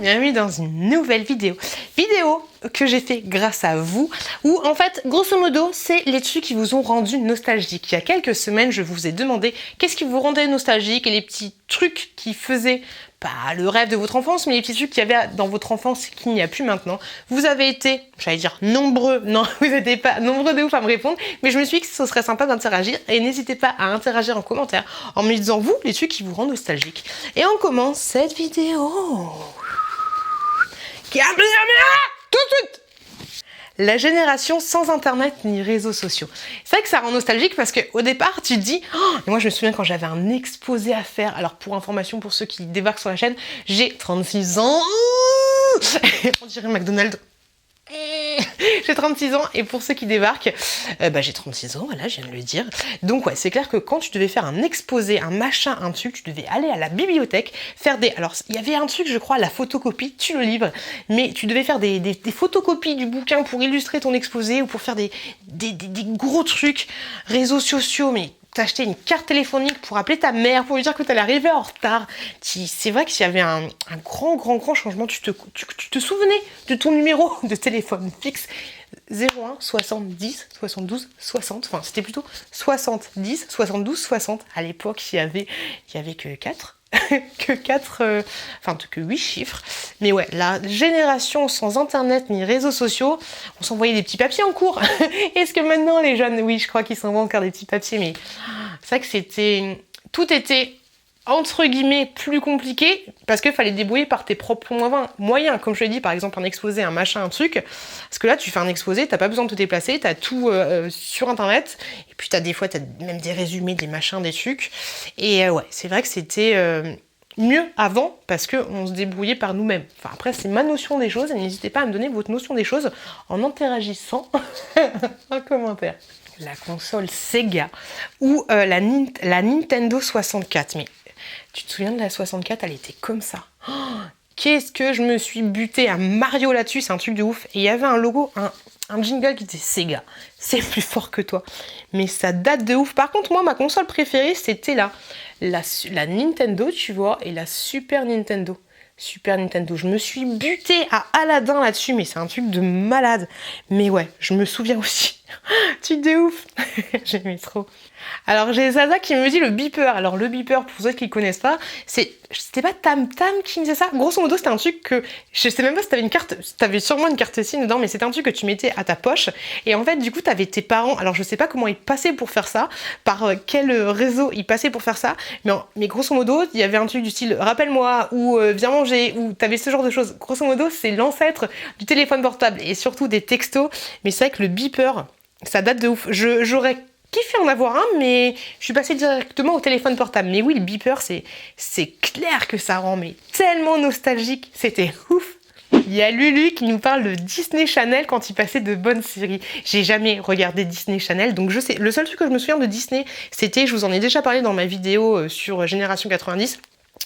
bienvenue dans une nouvelle vidéo. Vidéo que j'ai fait grâce à vous, où en fait, grosso modo, c'est les trucs qui vous ont rendu nostalgique. Il y a quelques semaines, je vous ai demandé qu'est-ce qui vous rendait nostalgique et les petits trucs qui faisaient, pas le rêve de votre enfance, mais les petits trucs qu'il y avait dans votre enfance qu'il n'y a plus maintenant. Vous avez été, j'allais dire nombreux, non, vous n'étiez pas nombreux de ouf à me répondre, mais je me suis dit que ce serait sympa d'interagir et n'hésitez pas à interagir en commentaire en me disant vous, les trucs qui vous rendent nostalgique. Et on commence cette vidéo. Tout de suite. La génération sans internet ni réseaux sociaux. C'est vrai que ça rend nostalgique parce qu'au départ tu te dis oh, et moi je me souviens quand j'avais un exposé à faire. Alors pour information pour ceux qui débarquent sur la chaîne, j'ai 36 ans. On dirait McDonald's. J'ai 36 ans et pour ceux qui débarquent, j'ai 36 ans, voilà, je viens de le dire. Donc ouais, c'est clair que quand tu devais faire un exposé, un machin, un truc, tu devais aller à la bibliothèque, faire des... Alors, il y avait un truc, je crois, la photocopie, tu le livres, mais tu devais faire des photocopies du bouquin pour illustrer ton exposé ou pour faire des gros trucs, réseaux sociaux, mais... T'acheter une carte téléphonique pour appeler ta mère, pour lui dire que t'allais arriver en retard. C'est vrai qu'il y avait un grand changement. Tu te souvenais de ton numéro de téléphone fixe 01 70 72 60. Enfin, c'était plutôt 70 72 60. À l'époque, il y avait que 4. que 8 chiffres. Mais ouais, la génération sans internet ni réseaux sociaux, on s'envoyait des petits papiers en cours. Est-ce que maintenant les jeunes, oui, je crois qu'ils s'envoient encore des petits papiers, mais c'est vrai que tout était entre guillemets plus compliqué parce qu'il fallait débrouiller par tes propres moyens. Comme je l'ai dit, par exemple, un exposé, un machin, un truc. Parce que là, tu fais un exposé, t'as pas besoin de te déplacer, t'as tout sur internet. Et puis t'as même des résumés, des machins, des trucs. Et ouais, c'est vrai que c'était mieux avant parce qu'on se débrouillait par nous-mêmes. Enfin, après, c'est ma notion des choses. Et n'hésitez pas à me donner votre notion des choses en interagissant en commentaire. La console Sega ou la Nintendo 64. Mais tu te souviens de la 64, elle était comme ça. Oh, qu'est-ce que je me suis buté à Mario là-dessus, c'est un truc de ouf. Et il y avait un logo, un jingle qui disait Sega, c'est plus fort que toi. Mais ça date de ouf. Par contre, moi, ma console préférée, c'était la Nintendo, tu vois, et la Super Nintendo. Super Nintendo. Je me suis butée à Aladdin là-dessus, mais c'est un truc de malade. Mais ouais, je me souviens aussi. Truc de ouf. J'aimais trop. Alors j'ai Zaza qui me dit le beeper. Alors le beeper, pour ceux qui ne connaissent pas, c'était pas Tam Tam qui me disait ça. Grosso modo, c'était un truc que je sais même pas si t'avais une carte, t'avais sûrement une carte SIM dedans, mais c'était un truc que tu mettais à ta poche. Et en fait, du coup, t'avais tes parents. Alors je sais pas comment ils passaient pour faire ça, par quel réseau ils passaient pour faire ça, mais grosso modo, il y avait un truc du style rappelle-moi ou viens manger ou t'avais ce genre de choses. Grosso modo, c'est l'ancêtre du téléphone portable et surtout des textos. Mais c'est vrai que le beeper, ça date de ouf. J'aurais kiffé en avoir un, mais je suis passée directement au téléphone portable. Mais oui, le beeper, c'est clair que ça rend mais tellement nostalgique. C'était ouf. Il y a Lulu qui nous parle de Disney Channel quand il passait de bonnes séries. J'ai jamais regardé Disney Channel, donc je sais. Le seul truc que je me souviens de Disney, c'était, je vous en ai déjà parlé dans ma vidéo sur Génération 90,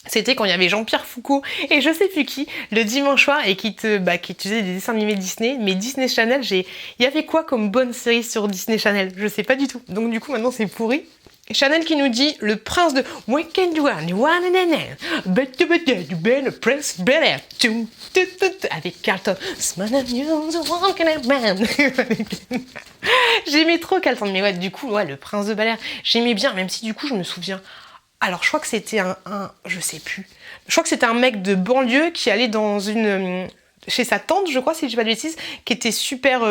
c'était quand il y avait Jean-Pierre Foucault et je sais plus qui, le dimanche soir, et qui te faisait des dessins animés Disney. Mais Disney Channel, il y avait quoi comme bonne série sur Disney Channel? Je sais pas du tout. Donc du coup, maintenant, c'est pourri. Chanel qui nous dit le prince de Weekend One le prince Bel-Air avec Carlton. J'aimais trop Carlton, mais ouais, du coup, ouais, le prince de Bel-Air, j'aimais bien, même si du coup, je me souviens. Alors, je crois que c'était je sais plus. Je crois que c'était un mec de banlieue qui allait dans chez sa tante, je crois, si je dis pas de bêtises, qui était super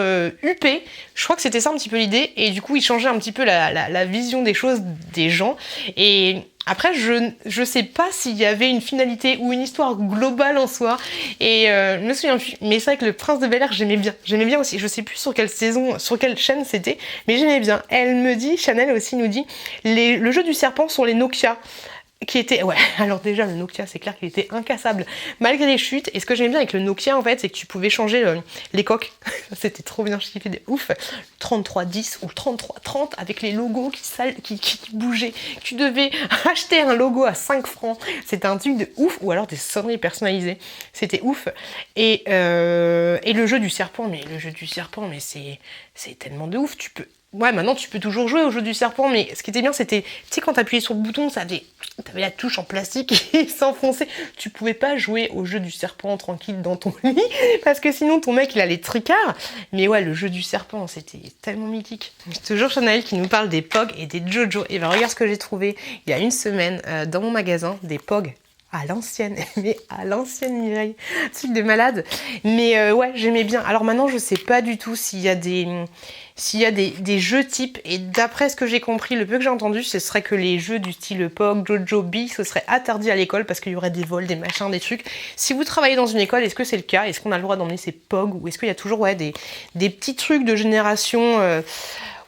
huppé. Je crois que c'était ça un petit peu l'idée. Et du coup, il changeait un petit peu la vision des choses des gens. Et après, je sais pas s'il y avait une finalité ou une histoire globale en soi. Et je me souviens plus. Mais c'est vrai que le prince de Bel-Air, j'aimais bien. J'aimais bien aussi. Je sais plus sur quelle saison, sur quelle chaîne c'était, mais j'aimais bien. Elle me dit, Chanel aussi nous dit, le jeu du serpent sur les Nokia. Qui était, ouais, alors déjà le Nokia, c'est clair qu'il était incassable malgré les chutes. Et ce que j'aimais bien avec le Nokia, en fait, c'est que tu pouvais changer les coques. C'était trop bien, je kiffais de ouf. 3310 ou 3330 avec les logos qui bougeaient. Tu devais acheter un logo à 5 francs. C'était un truc de ouf. Ou alors des sonneries personnalisées. C'était ouf. Et le jeu du serpent, mais c'est tellement de ouf. Tu peux Ouais, maintenant tu peux toujours jouer au jeu du serpent, mais ce qui était bien, c'était, tu sais, quand t'appuyais sur le bouton, t'avais la touche en plastique qui s'enfonçait. Tu pouvais pas jouer au jeu du serpent tranquille dans ton lit, parce que sinon ton mec il allait tricard. Mais ouais, le jeu du serpent, c'était tellement mythique. C'est toujours Chanel qui nous parle des POG et des JoJo. Et ben regarde ce que j'ai trouvé il y a une semaine dans mon magasin, des POG. À l'ancienne, mais à l'ancienne Mireille, truc de malade. Mais ouais, j'aimais bien. Alors maintenant, je sais pas du tout s'il y a des jeux types, et d'après ce que j'ai compris, le peu que j'ai entendu, ce serait que les jeux du style POG, JoJo, Bi, ce serait interdit à l'école parce qu'il y aurait des vols, des machins, des trucs. Si vous travaillez dans une école, est-ce que c'est le cas? Est-ce qu'on a le droit d'emmener ces POG, ou est-ce qu'il y a toujours des petits trucs de génération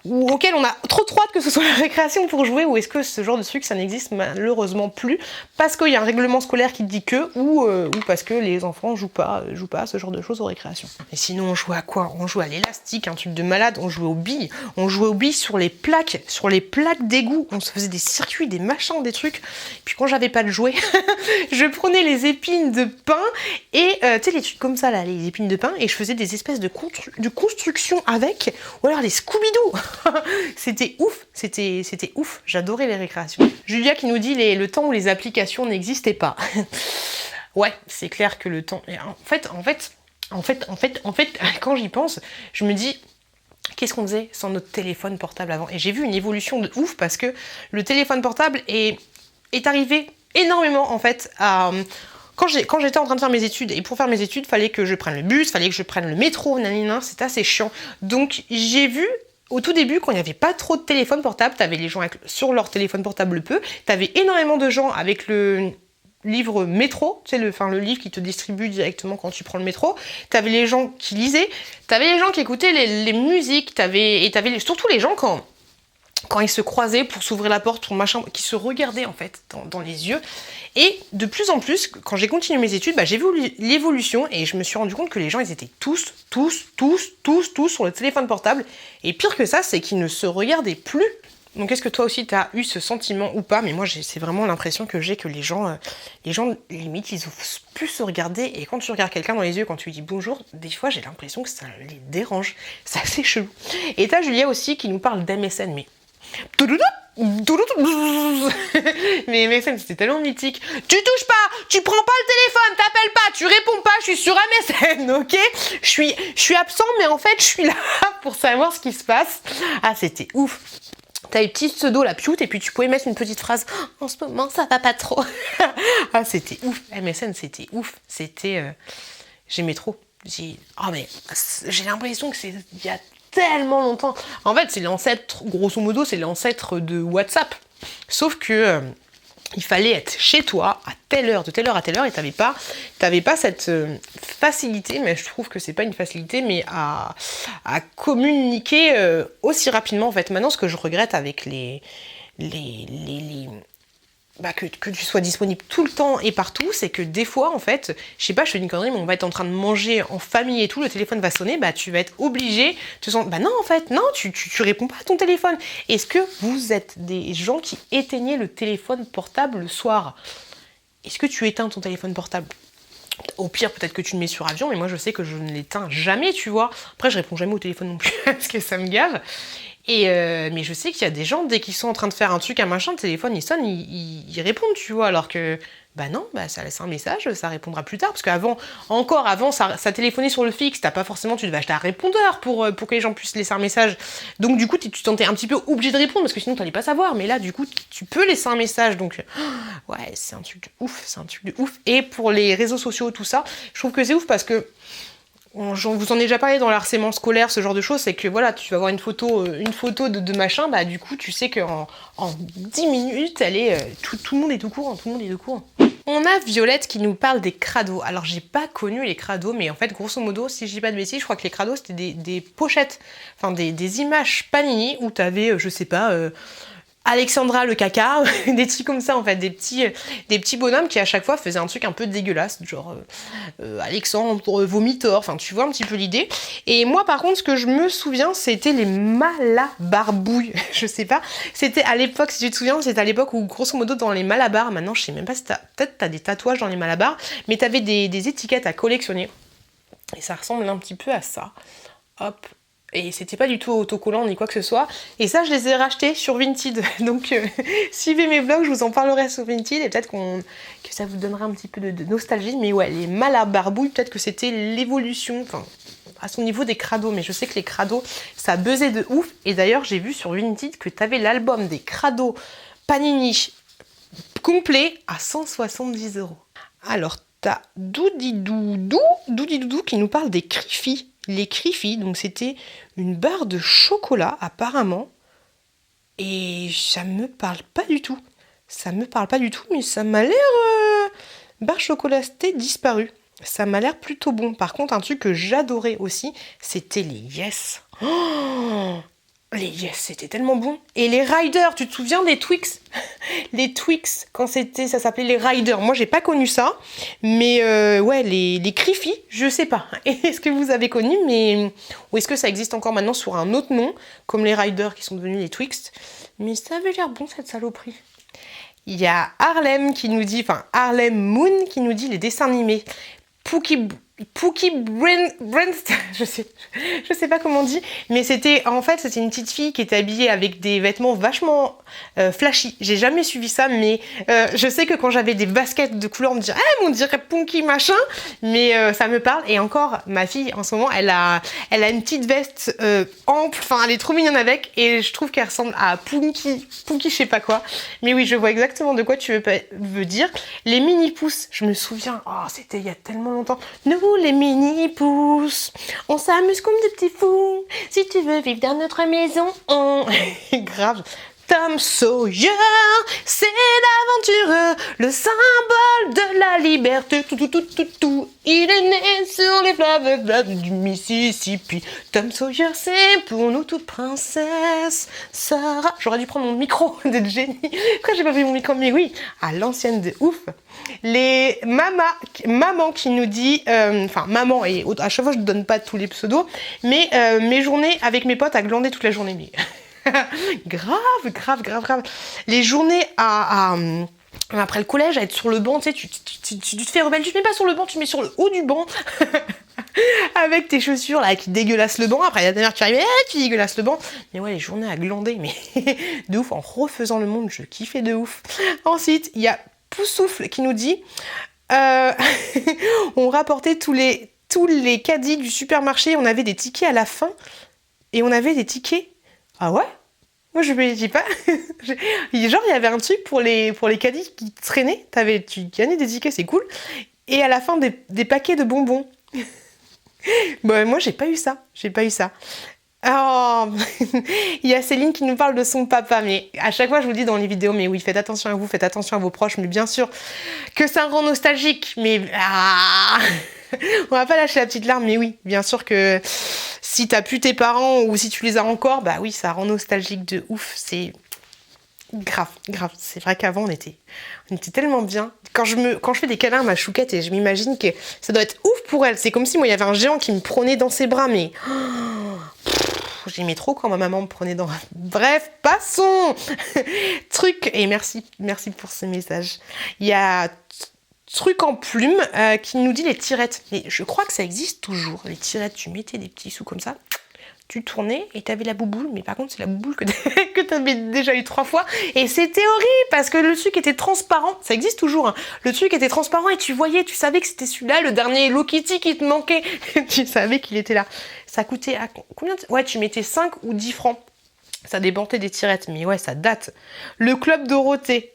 ou auquel on a trop hâte que ce soit la récréation pour jouer, ou est-ce que ce genre de truc ça n'existe malheureusement plus parce qu'il y a un règlement scolaire qui dit que, ou parce que les enfants jouent pas à ce genre de choses aux récréations. Et sinon on jouait à quoi? On jouait à l'élastique, un truc de malade, on jouait aux billes sur les plaques d'égout, on se faisait des circuits, des machins, des trucs. Puis quand j'avais pas de jouets, je prenais les épines de pain et tu sais les trucs comme ça là, les épines de pain, et je faisais des espèces de construction avec, ou alors les Scooby-Doo. C'était ouf, j'adorais les récréations. Julia qui nous dit le temps où les applications n'existaient pas. Ouais, c'est clair que le temps... En fait, quand j'y pense, je me dis, qu'est-ce qu'on faisait sans notre téléphone portable avant? Et j'ai vu une évolution de ouf parce que le téléphone portable est arrivé énormément en fait à... Quand j'étais en train de faire mes études, et pour faire mes études, fallait que je prenne le bus, fallait que je prenne le métro, nanana, c'était assez chiant. Donc j'ai vu... Au tout début, quand il n'y avait pas trop de téléphone portable, t'avais les gens sur leur téléphone portable peu, t'avais énormément de gens avec le livre métro, tu sais, le livre qui te distribue directement quand tu prends le métro, t'avais les gens qui lisaient, t'avais les gens qui écoutaient les musiques, t'avais surtout les gens quand ils se croisaient pour s'ouvrir la porte, pour machin, qui se regardaient en fait dans les yeux. Et de plus en plus, quand j'ai continué mes études, j'ai vu l'évolution et je me suis rendu compte que les gens, ils étaient tous sur le téléphone portable. Et pire que ça, c'est qu'ils ne se regardaient plus. Donc est-ce que toi aussi, tu as eu ce sentiment ou pas? Mais moi, c'est vraiment l'impression que j'ai que les gens, limite, ils osent plus se regarder. Et quand tu regardes quelqu'un dans les yeux, quand tu lui dis bonjour, des fois, j'ai l'impression que ça les dérange. C'est assez chelou. Et t'as Julia aussi qui nous parle d'MSN, mais... Mais MSN c'était tellement mythique. Tu touches pas, tu prends pas le téléphone, t'appelles pas, tu réponds pas, je suis sur MSN, ok? Je suis absent, mais en fait je suis là pour savoir ce qui se passe. Ah, c'était ouf. T'as les petits pseudos la pioute, et puis tu pouvais mettre une petite phrase. En ce moment ça va pas trop. Ah, c'était ouf. MSN c'était ouf. C'était j'aimais trop. Mais j'ai l'impression que c'est il y a tellement longtemps. En fait, c'est l'ancêtre, grosso modo, c'est l'ancêtre de WhatsApp. Sauf que il fallait être chez toi à telle heure, de telle heure à telle heure, et t'avais pas cette facilité, mais je trouve que c'est pas une facilité, mais à communiquer aussi rapidement. En fait, maintenant, ce que je regrette avec que tu sois disponible tout le temps et partout, c'est que des fois, en fait, je sais pas, je fais une connerie, mais on va être en train de manger en famille et tout, le téléphone va sonner, tu vas être obligé, non, en fait, non, tu réponds pas à ton téléphone. Est-ce que vous êtes des gens qui éteignaient le téléphone portable le soir? Est-ce que tu éteins ton téléphone portable? Au pire, peut-être que tu le mets sur avion, mais moi, je sais que je ne l'éteins jamais, tu vois. Après, je réponds jamais au téléphone non plus, parce que ça me gave. Mais je sais qu'il y a des gens, dès qu'ils sont en train de faire un truc, un machin, le téléphone il sonne, ils répondent, tu vois, alors que non, ça laisse un message, ça répondra plus tard, parce qu'avant, ça téléphonait sur le fixe, t'as pas forcément, tu devais acheter un répondeur pour que les gens puissent laisser un message. Donc du coup, tu t'en es un petit peu obligé de répondre, parce que sinon t'allais pas savoir, mais là, du coup, tu peux laisser un message, donc ouais, c'est un truc de ouf, Et pour les réseaux sociaux, tout ça, je trouve que c'est ouf, parce que vous en ai déjà parlé dans l'harcèlement scolaire, ce genre de choses, c'est que voilà, tu vas voir une photo de machin, du coup tu sais qu'en 10 minutes, tout le monde est au courant, On a Violette qui nous parle des crados. Alors j'ai pas connu les crados, mais en fait grosso modo, si je dis pas de bêtises, je crois que les crados c'était des pochettes, enfin des images Panini où t'avais, je sais pas... Alexandra le caca, des trucs comme ça en fait, des petits bonhommes qui à chaque fois faisaient un truc un peu dégueulasse, genre Alexandre vomitor, enfin tu vois un petit peu l'idée. Et moi par contre ce que je me souviens c'était les malabarbouilles, je sais pas, c'était à l'époque, si tu te souviens, c'était à l'époque où grosso modo dans les malabars, maintenant je sais même pas si peut-être t'as des tatouages dans les malabars, mais t'avais des étiquettes à collectionner, et ça ressemble un petit peu à ça. Hop, Et c'était pas du tout autocollant ni quoi que ce soit. Et ça, je les ai rachetés sur Vinted. Donc, suivez mes vlogs, je vous en parlerai sur Vinted. Et peut-être que ça vous donnera un petit peu de nostalgie. Mais ouais, les mâles à barbouille, peut-être que c'était l'évolution, enfin, à son niveau des crados. Mais je sais que les crados, ça buzzait de ouf. Et d'ailleurs, j'ai vu sur Vinted que t'avais l'album des crados Panini complet à 170 €. Alors, t'as Doudi Doudou qui nous parle des Criffy. Les Criffy, donc c'était une barre de chocolat apparemment. Et ça me parle pas du tout. Ça me parle pas du tout, mais ça m'a l'air... barre chocolatée disparue. Ça m'a l'air plutôt bon. Par contre, un truc que j'adorais aussi, c'était les Yes. Oh, les Yes, c'était tellement bon. Et les Riders, tu te souviens des Twix? Les Twix, quand ça s'appelait les Riders. Moi, j'ai pas connu ça. Mais ouais, les Criffy, je sais pas. Est-ce que vous avez connu, mais... Ou est-ce que ça existe encore maintenant sur un autre nom, comme les Riders qui sont devenus les Twix? Mais ça avait l'air bon, cette saloperie. Il y a Harlem qui nous dit... Enfin, Harlem Moon qui nous dit les dessins animés. Pookie Brent, je sais pas comment on dit, mais c'était une petite fille qui était habillée avec des vêtements vachement flashy. J'ai jamais suivi ça, mais je sais que quand j'avais des baskets de couleur, on me dirait on dirait Punky machin, mais ça me parle. Et encore, ma fille en ce moment, elle a une petite veste ample, enfin elle est trop mignonne avec, et je trouve qu'elle ressemble à Punky je sais pas quoi. Mais oui, je vois exactement de quoi tu veux dire. Les mini pousses, je me souviens, c'était il y a tellement longtemps. Nous, les mini-pousses, on s'amuse comme des petits fous. Si tu veux vivre dans notre maison, grave. Tom Sawyer, c'est l'aventureux, le symbole de la liberté. Tout. Il est né sur les fleuves du Mississippi. Tom Sawyer, c'est pour nous toute princesse. Sarah, j'aurais dû prendre mon micro d'être génie. Pourquoi j'ai pas pris mon micro? Mais oui, à l'ancienne de ouf. Les maman qui nous dit, maman, et à chaque fois je ne donne pas tous les pseudos, mais mes journées avec mes potes à glander toute la journée. Mais... grave. Les journées après le collège, à être sur le banc, tu sais, tu te fais rebelle, tu te mets pas sur le banc, tu te mets sur le haut du banc. Avec tes chaussures là qui dégueulassent le banc. Après, il y a ta mère qui arrive, tu dégueulasses le banc. Mais ouais, les journées à glander, mais de ouf, en refaisant le monde, je kiffais de ouf. Ensuite, il y a Poussoufle qui nous dit on rapportait tous les caddies du supermarché, on avait des tickets à la fin et on avait des tickets. Ah ouais? Moi je me dis pas. Genre il y avait un truc pour les caddies qui traînaient, tu gagnais des tickets, c'est cool. Et à la fin des paquets de bonbons. Bon, moi j'ai pas eu ça. Oh, il y a Céline qui nous parle de son papa, mais à chaque fois je vous dis dans les vidéos, mais oui, faites attention à vous, faites attention à vos proches, mais bien sûr que ça rend nostalgique, mais on va pas lâcher la petite larme, mais oui, bien sûr que si t'as plus tes parents ou si tu les as encore, bah oui, ça rend nostalgique de ouf, c'est grave. C'est vrai qu'avant on était tellement bien. Quand je fais des câlins à ma chouquette et je m'imagine que ça doit être ouf pour elle, c'est comme si moi il y avait un géant qui me prenait dans ses bras, mais j'aimais trop quand ma maman me prenait dans... Bref, passons. Truc, et merci pour ce message. Il y a Truc en plume qui nous dit les tirettes. Mais je crois que ça existe toujours. Les tirettes, tu mettais des petits sous comme ça, tu tournais et t'avais la bouboule. Mais par contre, c'est la bouboule que t'avais déjà eu 3 fois. Et c'était horrible parce que le truc était transparent. Ça existe toujours. Hein. Le truc était transparent et tu voyais, tu savais que c'était celui-là, le dernier Hello Kitty qui te manquait. Tu savais qu'il était là. Ça coûtait à combien? Ouais, tu mettais 5 ou 10 francs. Ça dépendait des tirettes, mais ouais, ça date. Le Club Dorothée.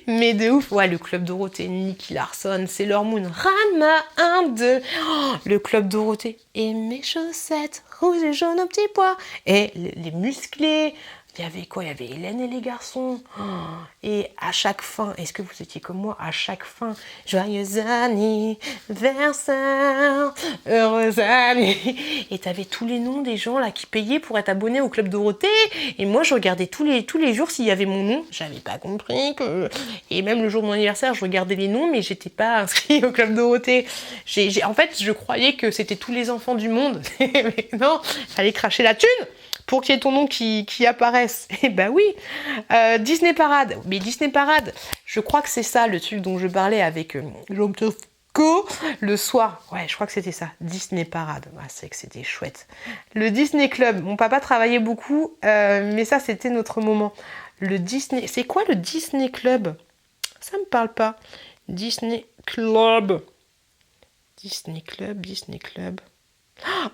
Mais de ouf, ouais, le Club Dorothée, Nicky Larson, Sailor Moon, Ranma 1, 2. Oh, le Club Dorothée. Et mes chaussettes rouges et jaunes aux petits pois. Et les musclés. Il y avait quoi? Il y avait Hélène et les garçons. Oh, et à chaque fin, est-ce que vous étiez comme moi? À chaque fin, joyeux anniversaire, heureux anniversaire. Et t'avais tous les noms des gens là qui payaient pour être abonnés au Club Dorothée. Et moi, je regardais tous les jours s'il y avait mon nom. J'avais pas compris que... Et même le jour de mon anniversaire, je regardais les noms, mais j'étais pas inscrite au Club Dorothée. En fait, je croyais que c'était tous les enfants du monde. Mais non, fallait cracher la thune pour qu'il y ait ton nom qui apparaisse. Et bah oui. Disney Parade. Mais Disney Parade, je crois que c'est ça le truc dont je parlais avec disco le soir. Ouais, je crois que c'était ça. Disney Parade. Ah, c'est que c'était chouette. Le Disney Club. Mon papa travaillait beaucoup, mais ça, c'était notre moment. Le Disney... C'est quoi le Disney Club? Ça me parle pas. Disney Club. Disney Club, Disney Club.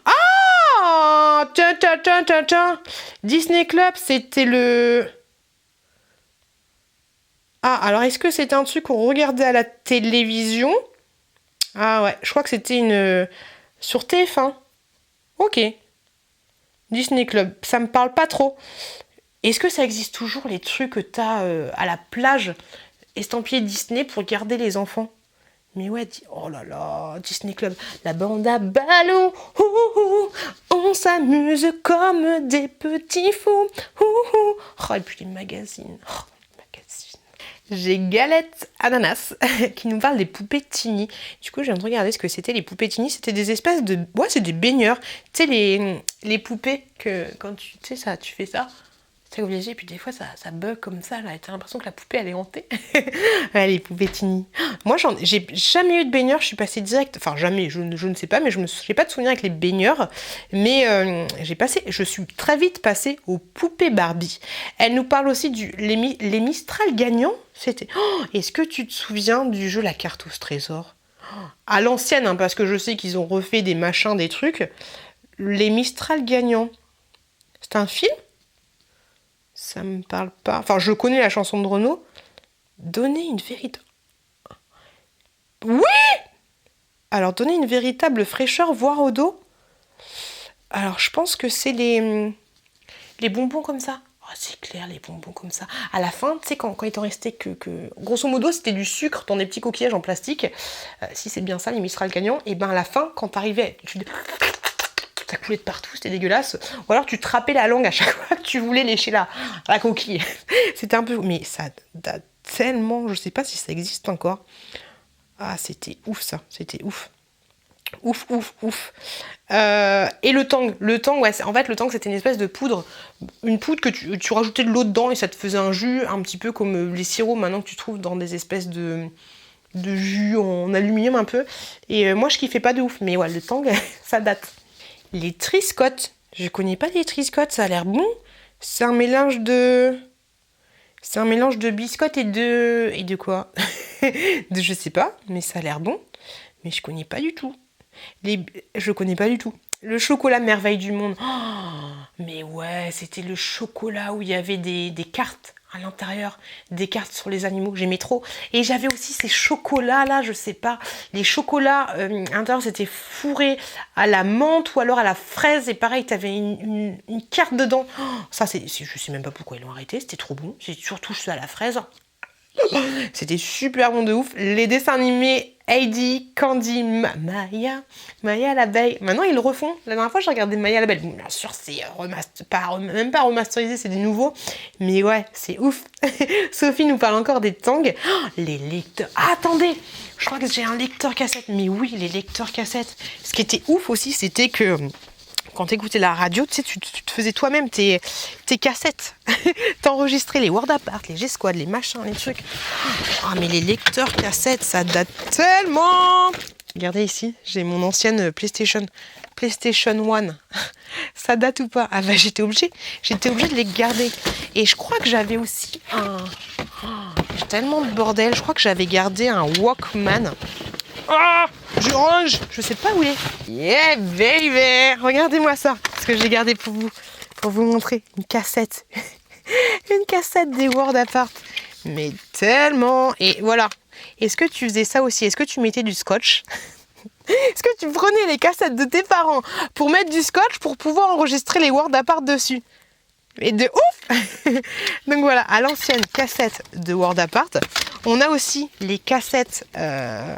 Ah! Tiens. Disney Club, c'était le... Ah, alors est-ce que c'était un truc qu'on regardait à la télévision? Ah ouais, je crois que c'était une... sur TF1. Ok. Disney Club, ça me parle pas trop. Est-ce que ça existe toujours les trucs que t'as à la plage estampillés Disney pour garder les enfants? Mais ouais, oh là là, Disney Club, la bande à ballon, on s'amuse comme des petits fous, Oh, et puis les magazines, J'ai Galette Ananas qui nous parle des poupées Tini. Du coup, je viens de regarder ce que c'était les poupées Tini. C'était des espèces de... Ouais, c'est des baigneurs. Tu sais, les poupées que quand tu sais ça, tu fais ça. C'est obligé, et puis des fois ça bug comme ça, là, et t'as l'impression que la poupée elle est hantée. Ouais, les poupées Tini. Moi j'ai jamais eu de baigneur, je suis passée direct, enfin jamais, je ne sais pas, mais j'ai pas de souvenir avec les baigneurs, mais je suis très vite passée aux poupées Barbie. Elle nous parle aussi les Mistral gagnants, c'était... Oh, est-ce que tu te souviens du jeu La carte au trésor? À l'ancienne, hein, parce que je sais qu'ils ont refait des machins, des trucs. Les Mistral gagnants, c'est un film? Ça me parle pas. Enfin, je connais la chanson de Renaud. Donner une véritable... Oui! Alors, donner une véritable fraîcheur, voire au dos. Alors, je pense que c'est les bonbons comme ça. Oh, c'est clair, les bonbons comme ça. À la fin, tu sais, quand il t'en restait que... Grosso modo, c'était du sucre dans des petits coquillages en plastique. Si c'est bien ça, les Mistral gagnants. Et ben, à la fin, quand t'arrivais... Ça coulait de partout, c'était dégueulasse. Ou alors tu trapais la langue à chaque fois que tu voulais lécher la coquille. C'était un peu... Mais ça date tellement... Je sais pas si ça existe encore. Ah, c'était ouf ça. C'était ouf. Ouf. Et le tang. Le tang, ouais. En fait, le tang, c'était une espèce de poudre. Une poudre que tu rajoutais de l'eau dedans et ça te faisait un jus un petit peu comme les sirops maintenant que tu trouves dans des espèces de jus en aluminium un peu. Et moi, je kiffais pas de ouf. Mais ouais, le tang, ça date. Les Triscottes. Je connais pas les Triscottes, ça a l'air bon. C'est un mélange de biscottes et de quoi? Je sais pas, mais ça a l'air bon. Mais je connais pas du tout. Je connais pas du tout. Le chocolat merveille du monde. Oh, mais ouais, c'était le chocolat où il y avait des cartes à l'intérieur, des cartes sur les animaux, j'aimais trop. Et j'avais aussi ces chocolats là, je sais pas, les chocolats à l'intérieur c'était fourré à la menthe ou alors à la fraise et pareil, t'avais une carte dedans. Oh, ça je sais même pas pourquoi ils l'ont arrêté, c'était trop bon. C'est surtout ça à la fraise. C'était super bon de ouf. Les dessins animés Heidi, Candy, Maya l'abeille. Maintenant ils le refont. La dernière fois j'ai regardé Maya l'abeille. Bon, bien sûr c'est même pas remasterisé, c'est des nouveaux. Mais ouais, c'est ouf. Sophie nous parle encore des tangs. Oh, les lecteurs. Ah, attendez, je crois que j'ai un lecteur cassette. Mais oui, les lecteurs cassettes. Ce qui était ouf aussi, c'était que quand t'écoutais la radio, tu sais, tu te faisais toi-même tes cassettes. T'enregistrais les Word Apart, les G-Squad, les machins, les trucs. Ah, mais les lecteurs cassettes, ça date tellement. Regardez ici, j'ai mon ancienne PlayStation 1. Ça date ou pas? Ah bah j'étais obligée de les garder. Et je crois que j'avais aussi j'ai tellement de bordel. Je crois que j'avais gardé un Walkman. Ah, je range, je sais pas où il est. Yeah baby, regardez-moi ça, ce que j'ai gardé pour vous montrer une cassette, une cassette des Word Apart. Mais tellement. Et voilà. Est-ce que tu faisais ça aussi? Est-ce que tu mettais du scotch? Est-ce que tu prenais les cassettes de tes parents pour mettre du scotch pour pouvoir enregistrer les Word Apart dessus? Et de ouf. Donc voilà, à l'ancienne cassette de Word Apart, on a aussi les cassettes, les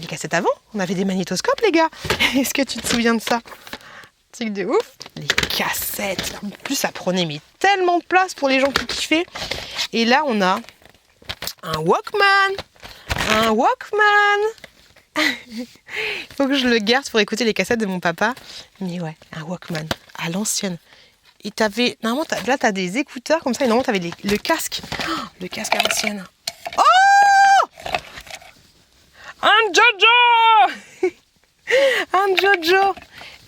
cassettes avant. On avait des magnétoscopes, les gars. Est-ce que tu te souviens de ça? Truc de ouf. Les cassettes. En plus, ça prenait tellement de place pour les gens qui kiffaient. Et là, on a un Walkman. Il faut que je le garde pour écouter les cassettes de mon papa. Mais ouais, un Walkman à l'ancienne. Et normalement, là, t'as des écouteurs comme ça. Et normalement, t'avais le casque. Oh, le casque à l'ancienne. Oh! Un Jojo. Un Jojo.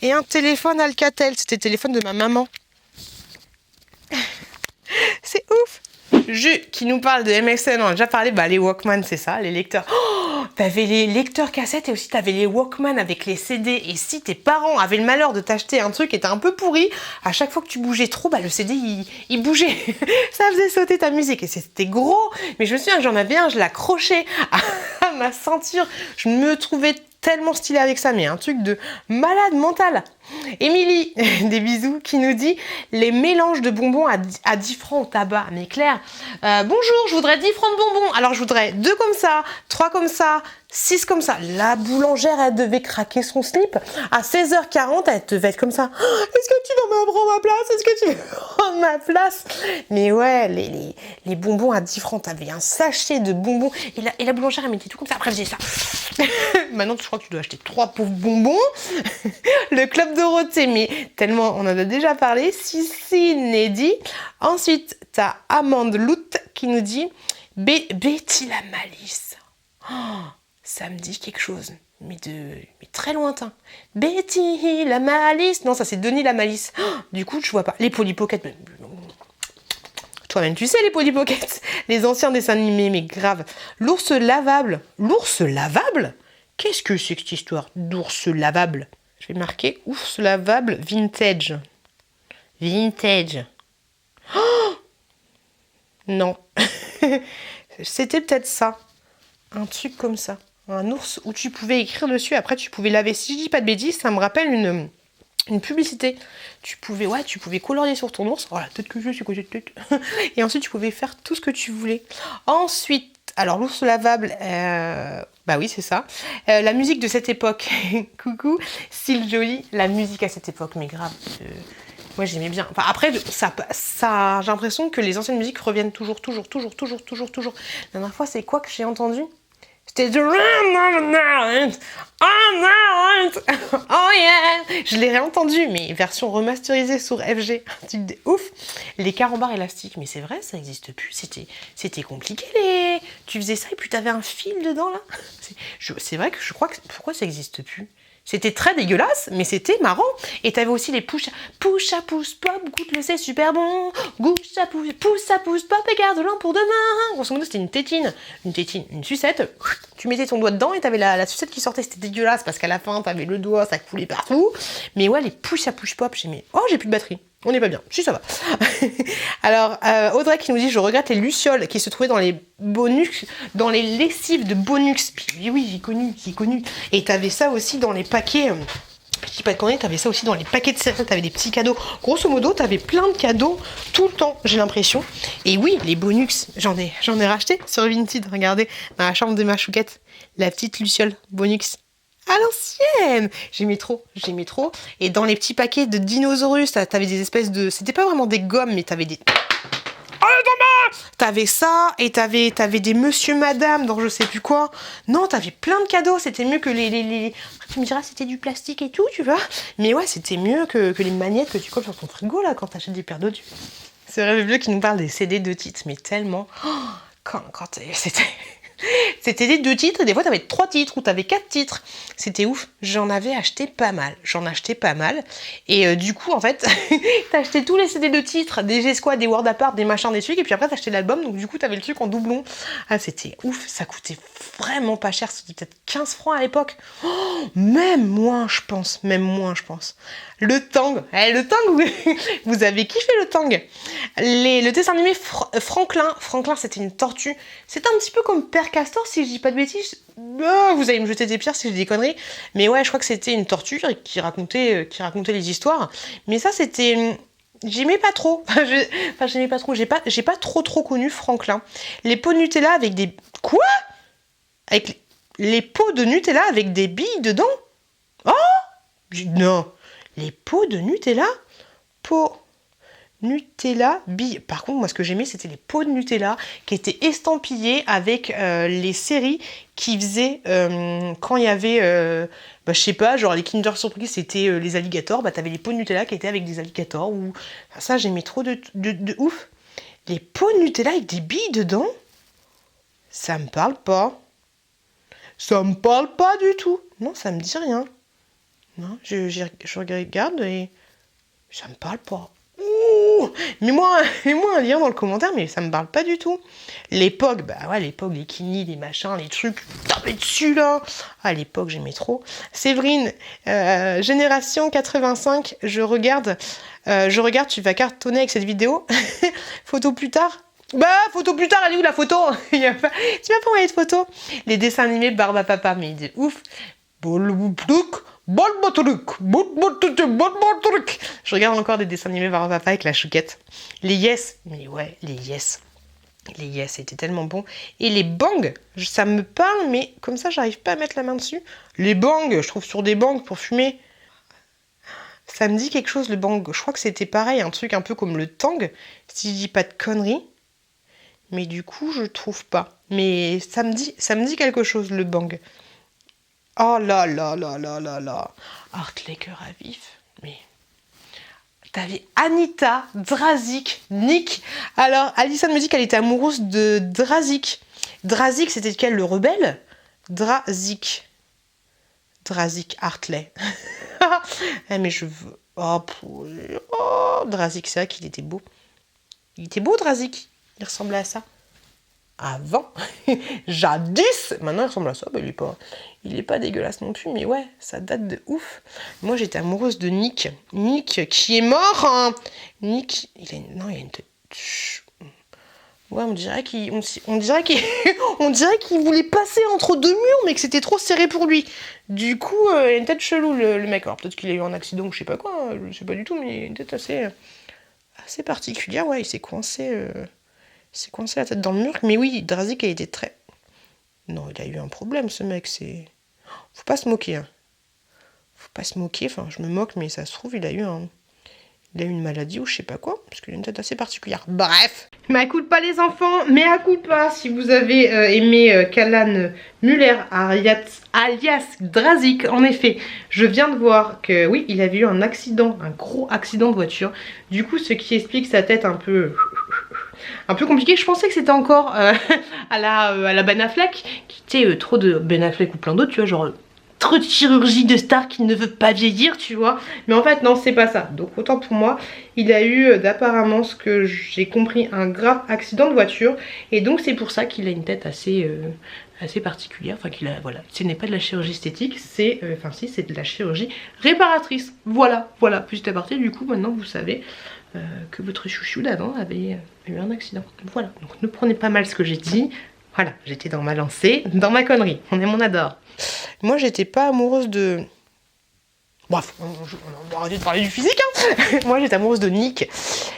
Et un téléphone Alcatel. C'était le téléphone de ma maman. C'est ouf. Jus qui nous parle de MSN, on a déjà parlé, les Walkman, c'est ça, les lecteurs. Oh, t'avais les lecteurs cassettes et aussi t'avais les Walkman avec les CD. Et si tes parents avaient le malheur de t'acheter un truc qui était un peu pourri, à chaque fois que tu bougeais trop, le CD il bougeait. Ça faisait sauter ta musique et c'était gros. Mais je me souviens que j'en avais un, je l'accrochais à ma ceinture. Je me trouvais tellement stylée avec ça, mais un truc de malade mental. Émilie, des bisous, qui nous dit les mélanges de bonbons à 10 francs au tabac. Mais Claire, bonjour, je voudrais 10 francs de bonbons. Alors je voudrais 2 comme ça, 3 comme ça, 6 comme ça. La boulangère, elle devait craquer son slip. À 16h40, elle devait être comme ça. Oh, est-ce que tu vas me prendre ma place? Est-ce que tu veux prendre ma place? Mais ouais, les bonbons à 10 francs, t'avais un sachet de bonbons. Et la boulangère, elle mettait tout comme ça. Après, elle faisait ça. Maintenant, je crois que tu dois acheter 3 pauvres bonbons. Le club Dorothée, mais tellement, on en a déjà parlé. Sissi Neddy. Ensuite, t'as Amande Lout qui nous dit Betty la Malice. Oh, ça me dit quelque chose, mais très lointain. Betty la Malice. Non, ça c'est Denis la Malice. Oh, du coup, je vois pas. Les Polly Pocket. Toi-même, tu sais, les Polly Pocket. Les anciens dessins animés, mais grave. L'ours lavable. L'ours lavable? Qu'est-ce que c'est que cette histoire d'ours lavable? Je vais marquer ours lavable vintage. Vintage. Oh, non. C'était peut-être ça. Un truc comme ça. Un ours où tu pouvais écrire dessus. Après, tu pouvais laver. Si je dis pas de bêtises, ça me rappelle une publicité. Tu pouvais colorier sur ton ours. Voilà, peut-être que je suis côté de tête. Et ensuite, tu pouvais faire tout ce que tu voulais. Ensuite, alors l'ours lavable, oui, c'est ça. La musique de cette époque. Coucou, Style Jolie. La musique à cette époque, mais grave. Moi, j'aimais bien. Enfin, après, ça, j'ai l'impression que les anciennes musiques reviennent toujours. La dernière fois, c'est quoi que j'ai entendu? C'était The... Oh yeah. Je l'ai réentendu, mais version remasterisée sur FG. Un truc de ouf. Les carambars élastiques, mais c'est vrai, ça n'existe plus. C'était compliqué. Tu faisais ça et puis t'avais un fil dedans, là. C'est vrai que je crois que... Pourquoi ça n'existe plus? C'était très dégueulasse, mais c'était marrant. Et t'avais aussi les push à pouce pop, goûte-le, c'est super bon. Pousse à pouce pop et garde-le pour demain. Grosso modo, c'était une sucette. Tu mettais ton doigt dedans et t'avais la sucette qui sortait. C'était dégueulasse parce qu'à la fin, t'avais le doigt, ça coulait partout. Mais ouais, les push à push pop, j'aimais. Oh, j'ai plus de batterie. On n'est pas bien. Si, ça va. Alors, Audrey qui nous dit « Je regrette les lucioles qui se trouvaient dans les bonux, dans les lessives de bonux. » Puis oui, j'ai connu. Et t'avais ça aussi dans les paquets... je dis pas de conneries, t'avais ça aussi dans les paquets de céréales, t'avais des petits cadeaux. Grosso modo, t'avais plein de cadeaux tout le temps, j'ai l'impression. Et oui, les bonux, j'en ai racheté sur Vinted, regardez, dans la chambre de ma chouquette. La petite luciole bonux. À l'ancienne! J'aimais trop. Et dans les petits paquets de dinosaures, t'avais des espèces de... C'était pas vraiment des gommes, mais t'avais des... T'avais ça, et t'avais des monsieur, madame, dans je sais plus quoi. Non, t'avais plein de cadeaux, c'était mieux que les... Tu me diras, c'était du plastique et tout, tu vois. Mais ouais, c'était mieux que les magnettes que tu colles sur ton frigo, là, quand t'achètes des paires d'eau. C'est Rêve Bleu qui nous parle des CD de titres, mais tellement... Oh, C'était des 2 titres, et des fois t'avais 3 titres, ou t'avais 4 titres. C'était ouf. J'en achetais pas mal. Et du coup, en fait, t'achetais tous les CD de titres, des G-Squad, des Word Apart, des machins, des trucs, et puis après t'achetais l'album, donc du coup t'avais le truc en doublon. Ah, c'était ouf. Ça coûtait vraiment pas cher. C'était peut-être 15 francs à l'époque. Oh, même moins, je pense. Le Tang. Le Tang, vous avez kiffé le Tang. Le dessin animé Franklin. Franklin, c'était une tortue. C'était un petit peu comme Père Castor, si je dis pas de bêtises. Vous allez me jeter des pierres si je dis des conneries. Mais ouais, je crois que c'était une tortue qui racontait les histoires. Mais ça, c'était... J'aimais pas trop. J'aimais pas trop. J'ai pas trop connu Franklin. Les pots de Nutella avec des... Quoi? Avec les pots de Nutella avec des billes dedans? Oh! Non. Les pots de Nutella? Pots Nutella billes. Par contre, moi, ce que j'aimais, c'était les pots de Nutella qui étaient estampillés avec les séries qui faisaient quand il y avait, je sais pas, genre les Kinder Surprise, c'était les alligators. T'avais les pots de Nutella qui étaient avec des alligators. Ou ça, j'aimais trop de ouf. Les pots de Nutella avec des billes dedans, ça me parle pas. Ça me parle pas du tout. Non, ça me dit rien. Non, je regarde et ça me parle pas. Ouh, mets-moi un lien dans le commentaire, mais ça me parle pas du tout. L'époque, bah ouais, l'époque, les kinis, les machins, les trucs, taper dessus là. Ah, l'époque, j'aimais trop. Séverine, génération 85, je regarde, tu vas cartonner avec cette vidéo. Photo plus tard. Bah, photo plus tard, elle est où la photo? Tu m'as pas envoyé de photo. Les dessins animés de Barbe à Papa, mais il est ouf. Je regarde encore des dessins animés Barbe à Papa avec la chouquette. Les Yes, mais ouais, les Yes. Les Yes étaient tellement bons. Et les bangs, ça me parle, mais comme ça, j'arrive pas à mettre la main dessus. Les bangs, je trouve sur des bangs pour fumer. Ça me dit quelque chose, le bang. Je crois que c'était pareil, un truc un peu comme le tang, si je dis pas de conneries. Mais du coup, je trouve pas. Mais ça me dit quelque chose, le bang. Oh là là là là là là. Hartley cœur à vif. Mais t'avais Anita, Drazik, Nick. Alors, Alison me dit qu'elle était amoureuse de Drazik. Drazik, c'était lequel, le rebelle? Drazik Hartley. Ah, mais je veux... Oh, Drazik, c'est vrai qu'il était beau. Il était beau, Drazik. Il ressemblait à ça. Avant, jadis, maintenant il ressemble à ça, bah, il est pas dégueulasse non plus, mais ouais, ça date de ouf. Moi j'étais amoureuse de Nick, qui est mort, hein. Nick, il a une tête, ouais, on dirait qu'il voulait passer entre deux murs, mais que c'était trop serré pour lui. Du coup, il a une tête chelou le mec. Alors peut-être qu'il a eu un accident ou je sais pas quoi, hein, je sais pas du tout, mais il a une tête assez particulière, ouais, il s'est coincé. C'est coincé la tête dans le mur. Mais oui, Drazik a été très... Non, il a eu un problème, ce mec. Faut pas se moquer. Hein. Faut pas se moquer. Enfin, je me moque, mais ça se trouve, il a eu une maladie ou je sais pas quoi. Parce qu'il a une tête assez particulière. Bref. Mais écoute pas les enfants. Mais écoute pas si vous avez aimé Callan Muller alias Drazik. En effet, je viens de voir que oui, il avait eu un accident. Un gros accident de voiture. Du coup, ce qui explique sa tête un peu compliqué. Je pensais que c'était encore à la Ben Affleck, qui était trop de Ben Affleck ou plein d'autres, tu vois, genre trop de chirurgie de star qui ne veut pas vieillir, tu vois. Mais en fait, non, c'est pas ça. Donc autant pour moi, il a eu d'apparemment ce que j'ai compris, un grave accident de voiture. Et donc c'est pour ça qu'il a une tête assez particulière. Enfin, voilà, ce n'est pas de la chirurgie esthétique, c'est c'est de la chirurgie réparatrice. Voilà, petit aparté, du coup, maintenant vous savez que votre chouchou d'avant avait eu un accident. Voilà, donc ne prenez pas mal ce que j'ai dit. Voilà, j'étais dans ma lancée, dans ma connerie. On adore. Moi, j'étais pas amoureuse de... Bref, on va arrêter de parler du physique, hein. Moi, j'étais amoureuse de Nick.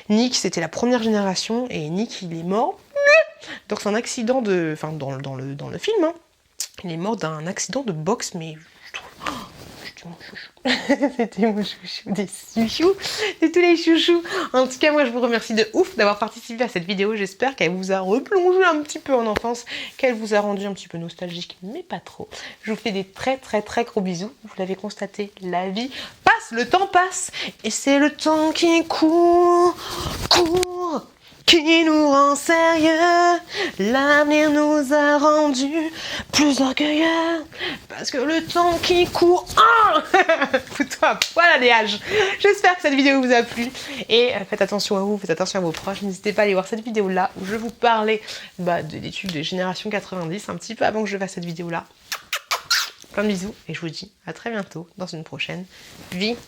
Nick, c'était la première génération, et Nick, il est mort dans un accident de... Enfin, dans le film, hein. Il est mort d'un accident de boxe, mais... C'était mon chouchou. C'était mon chouchou, des chouchous, de tous les chouchous. En tout cas, moi, je vous remercie de ouf d'avoir participé à cette vidéo. J'espère qu'elle vous a replongé un petit peu en enfance, qu'elle vous a rendu un petit peu nostalgique, mais pas trop. Je vous fais des très gros bisous. Vous l'avez constaté, la vie passe, le temps passe, et c'est le temps qui court, qui nous rend sérieux. L'avenir nous a rendus plus orgueilleux, parce que le temps qui court... Oh fous-toi à poil à l'éage. J'espère que cette vidéo vous a plu, et faites attention à vous, faites attention à vos proches. N'hésitez pas à aller voir cette vidéo là où je vous parlais de l'étude de génération 90 un petit peu avant que je fasse cette vidéo là. Plein de bisous, et je vous dis à très bientôt dans une prochaine vidéo.